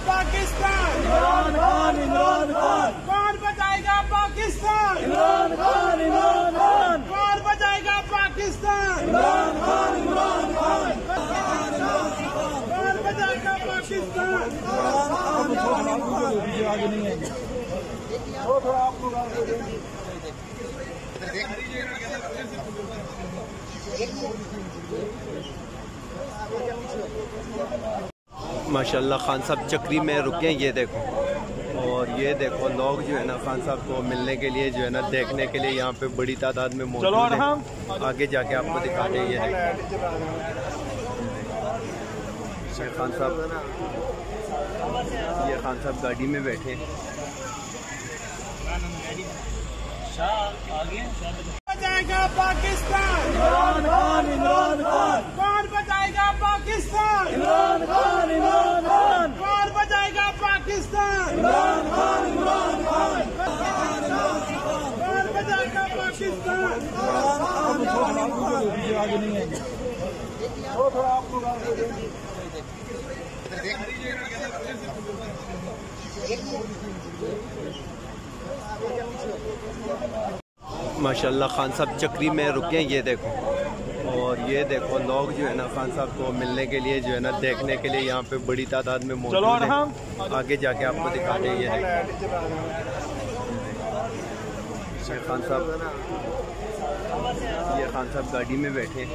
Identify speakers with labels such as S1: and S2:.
S1: पाकिस्तान,
S2: इमरान खान, इमरान खान,
S1: कौन बचाएगा पाकिस्तान,
S2: इमरान खान, इमरान खान,
S1: कौन बचाएगा पाकिस्तान,
S2: इमरान खान, इमरान खान,
S1: कौन बचाएगा पाकिस्तान।
S2: आगे नहीं है थोड़ा आप लोग
S3: माशाल्लाह खान साहब चक्री में रुके, ये देखो। और ये देखो लोग जो है ना खान साहब को मिलने के लिए जो है ना देखने के लिए यहाँ पे बड़ी तादाद में मौजूद हैं। आगे जाके आपको दिखाते हैं। ये खान साहब गाड़ी में बैठे।
S1: बचाएगा पाकिस्तान,
S2: इमरान खान, इमरान खान,
S1: कौन बचाएगा पाकिस्तान,
S2: इमरान खान, इमरान खान,
S1: कौन बचाएगा पाकिस्तान,
S2: इमरान खान, इमरान खान,
S1: कौन बचाएगा पाकिस्तान।
S2: आगे नहीं है थोड़ा आप लोग
S3: माशाल्लाह खान साहब चक्री में रुके, ये देखो। और ये देखो लोग जो है ना खान साहब को मिलने के लिए जो है ना देखने के लिए यहाँ पे बड़ी तादाद में मौजूद हैं। आगे जाके आपको दिखाते हैं। ये खान साहब गाड़ी में बैठे।